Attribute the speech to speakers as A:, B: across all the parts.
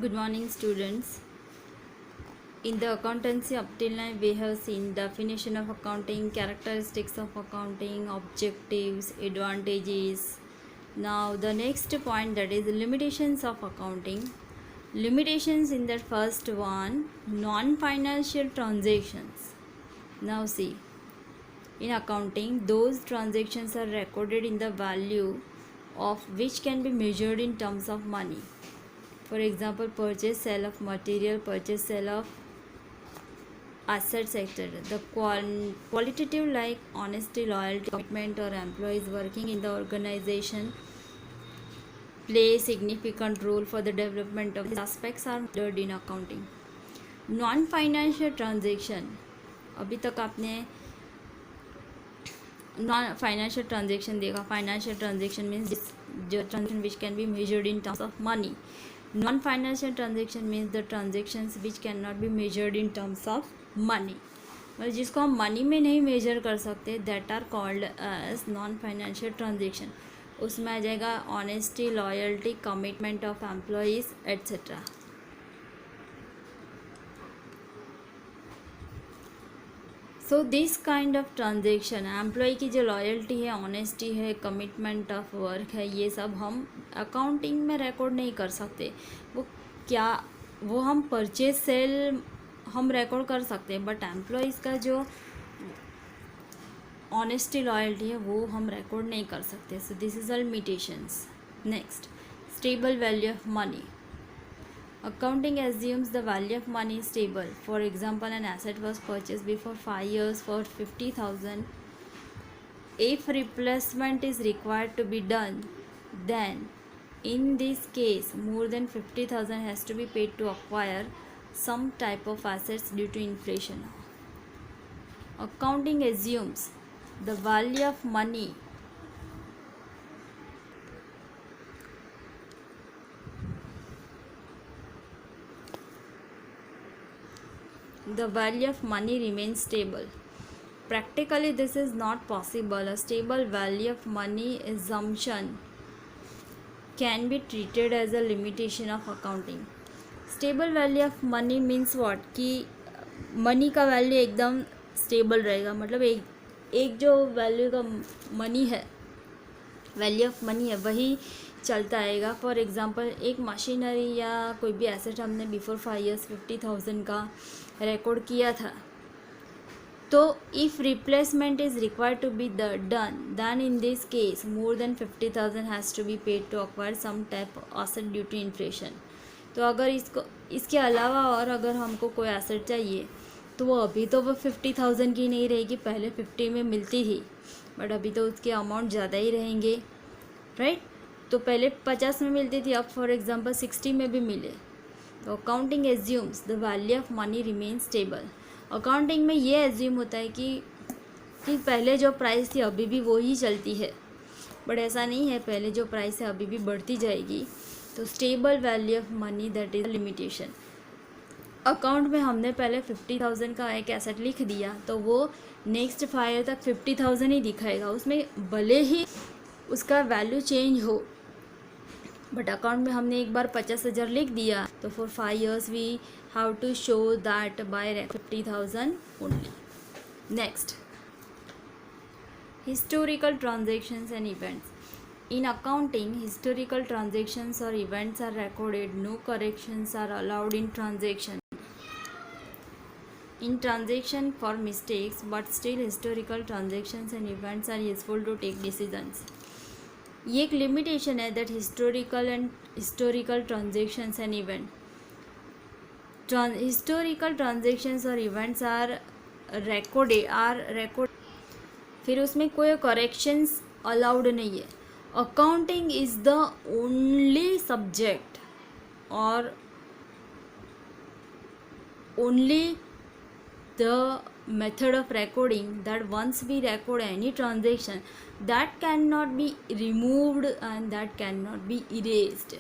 A: Good morning, students. In the accountancy up till now, we have seen definition of accounting, characteristics of accounting, objectives, advantages. Now, the next point, that is limitations of accounting. Limitations in the first one, non-financial transactions. Now, see, in accounting, those transactions are recorded in the value of which can be measured in terms of money. For example, purchase, sale of material, purchase, sale of assets, etc. The qualitative, like honesty, loyalty, commitment, or employees working in the organization, play a significant role for the development of these aspects are measured in accounting. Non-financial transaction, अभी तक आपने non financial transaction देखा. Financial transaction means जो transaction which can be measured in terms of money. Non financial transaction means the transactions which can not be measured in terms of money. मतलब जिसको हम money में नहीं measure कर सकते, that are called as non financial transaction. उसमें आ जाएगा honesty, loyalty, commitment of employees etcetera. So this kind of transaction, employee की जो लॉयल्टी है, ऑनेस्टी है, कमिटमेंट ऑफ वर्क है, ये सब हम अकाउंटिंग में रिकॉर्ड नहीं कर सकते. वो हम परचेज सेल हम रिकॉर्ड कर सकते हैं, बट एम्प्लॉयज़ का जो ऑनेस्टी, लॉयल्टी है, वो हम रिकॉर्ड नहीं कर सकते. So this is all limitations. Next, stable value of money. Accounting assumes the value of money is stable. For example, an asset was purchased before 5 years for 50,000. If replacement is required to be done, then in this case more than 50,000 has to be paid to acquire some type of assets due to inflation. Accounting assumes the value of money remains stable. Practically, this is not possible. A stable value of money assumption can be treated as a limitation of accounting. Stable value of money means what? कि money का value एकदम stable रहेगा. मतलब एक जो value का money है, value of money है, वही चलता आएगा. फॉर एग्जांपल, एक मशीनरी या कोई भी एसेट हमने बिफोर 5 years 50,000 का रिकॉर्ड किया था, तो if replacement is required to be done, then in this case more than 50,000 has to be paid to acquire some type asset due to inflation. तो अगर इसके अलावा और अगर हमको कोई एसेट चाहिए, तो वो अभी तो वो 50,000 की नहीं रहेगी, पहले 50 में मिलती थी, बट अभी तो उसके अमाउंट ज़्यादा ही रहेंगे, राइट. तो पहले 50 में मिलती थी, अब फॉर एग्जांपल 60 में भी मिले. तो accounting assumes the value of money remain stable. Accounting में ये एज्यूम होता है कि पहले जो प्राइस थी अभी भी वो ही चलती है, बट ऐसा नहीं है, पहले जो प्राइस है अभी भी बढ़ती जाएगी. तो stable value of money, that is limitation. Account में हमने पहले 50,000 का एक एसेट लिख दिया, तो वो नेक्स्ट 5 year तक 50,000 ही दिखाएगा. उसमें भले ही उसका वैल्यू चेंज हो, बट अकाउंट में हमने एक बार 50,000 लिख दिया, तो for 5 years we have to show that by 50,000 only. Next, historical transactions and events. In accounting, historical transactions or events are recorded. No corrections are allowed in transaction for mistakes, but still historical transactions and events are useful to take decisions. ये एक limitation है, that historical transactions and historical transactions और events are record, फिर उसमें कोई corrections allowed नहीं है. Accounting is the only subject और only the method of recording that once we record any transaction, that cannot be removed and that cannot be erased.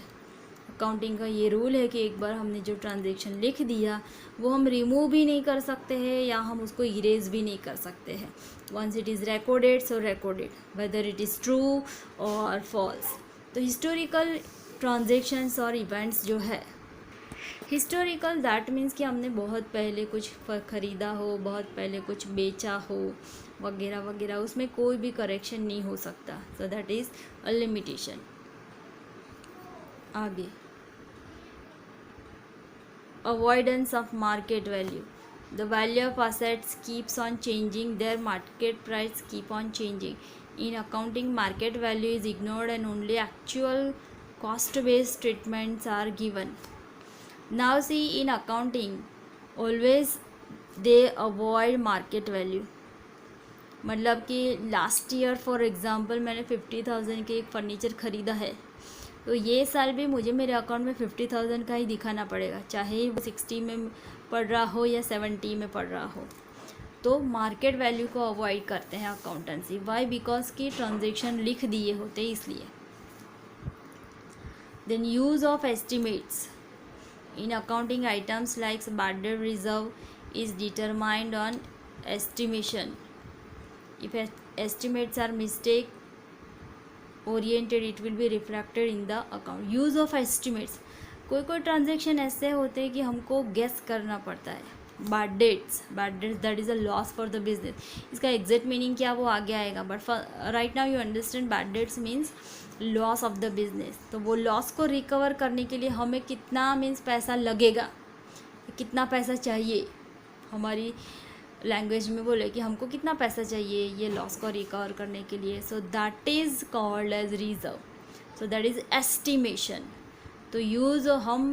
A: Accounting का ये rule है कि एक बार हमने जो ट्रांजेक्शन लिख दिया, वो हम रिमूव भी नहीं कर सकते हैं या हम उसको इरेज भी नहीं कर सकते हैं. Once it is recorded, so recorded, whether it is true और फॉल्स. तो हिस्टोरिकल ट्रांजेक्शन्स और इवेंट्स जो है हिस्टोरिकल दैट मीन्स कि हमने बहुत पहले कुछ ख़रीदा हो, बहुत पहले कुछ बेचा हो वगैरह वगैरह, उसमें कोई भी करेक्शन नहीं हो सकता. So that is a limitation. आगे, avoidance of market value. The value of assets keeps on changing, their market price keep on changing. In accounting, market value is ignored and only actual cost-based treatments are given. Now see, in accounting, always they avoid market value. मतलब कि last year for example मैंने 50,000 के एक furniture ख़रीदा है, तो ये साल भी मुझे मेरे अकाउंट में 50,000 का ही दिखाना पड़ेगा, चाहे वो 60 में पड़ रहा हो या 70 में पड़ रहा हो. तो मार्केट वैल्यू को अवॉइड करते हैं अकाउंटेंसी. वाई? बिकॉज की ट्रांजेक्शन लिख दिए होते इसलिए. Then use of estimates in accounting items like bad debt reserve is determined on estimation. If estimates are mistake oriented, it will be reflected in the account. use of estimates, कोई कोई transaction ऐसे होते हैं कि हमको guess करना पड़ता है. Bad debts that is a loss for the business. इसका एग्जैक्ट मीनिंग क्या वो आगे आएगा, but right now you understand bad debts means loss of the business. तो वो लॉस को रिकवर करने के लिए हमें कितना मीन्स पैसा लगेगा, कितना पैसा चाहिए, हमारी लैंग्वेज में बोले कि हमको कितना पैसा चाहिए ये लॉस को रिकवर करने के लिए. So that is called as reserve. So that is estimation. तो यूज़ हम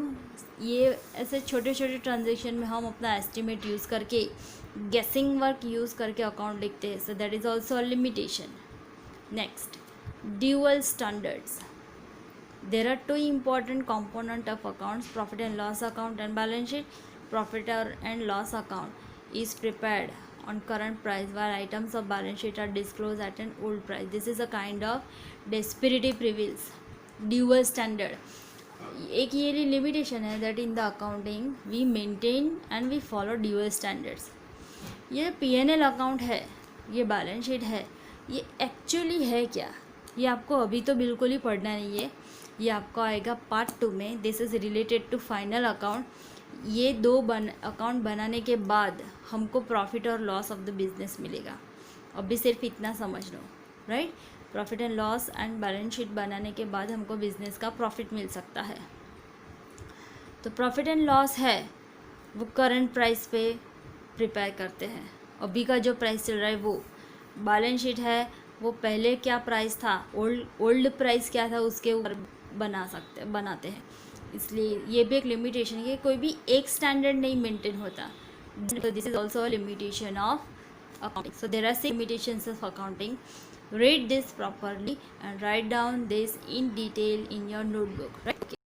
A: ये ऐसे छोटे छोटे ट्रांजेक्शन में हम अपना एस्टिमेट यूज़ करके गेसिंग वर्क यूज़ करके अकाउंट लिखते हैं. So that is also a limitation. Next, dual standards. There are two important component of accounts, profit and loss account and balance sheet. Profit and loss account is prepared on current price while items of balance sheet are disclosed at an old price. This is a kind of desperate prevails. Dual standard. एक ये limitation है that in the accounting we maintain and we follow dual standards. ये P&L account है, ये balance sheet है, ये actually है क्या, ये आपको अभी तो बिल्कुल ही पढ़ना नहीं है, ये आपको आएगा पार्ट 2 में. This is related to final account. ये दो अकाउंट बनाने के बाद हमको प्रॉफिट और लॉस ऑफ द बिजनेस मिलेगा. अभी सिर्फ इतना समझ लो, right. Profit and loss and balance sheet बनाने के बाद हमको बिजनेस का प्रॉफिट मिल सकता है. तो प्रॉफिट एंड लॉस है वो करंट प्राइस पे प्रिपेयर करते हैं, अभी का जो प्राइस चल रहा है वो. बैलेंस शीट है वो पहले क्या प्राइस था, ओल्ड प्राइस क्या था उसके ऊपर बनाते हैं. इसलिए ये भी एक लिमिटेशन है कि कोई भी एक स्टैंडर्ड नहीं मेंटेन होता. So this is also a limitation of accounting. So there are 6 limitations of accounting. Read this properly and write down this in detail in your notebook. Right? Okay.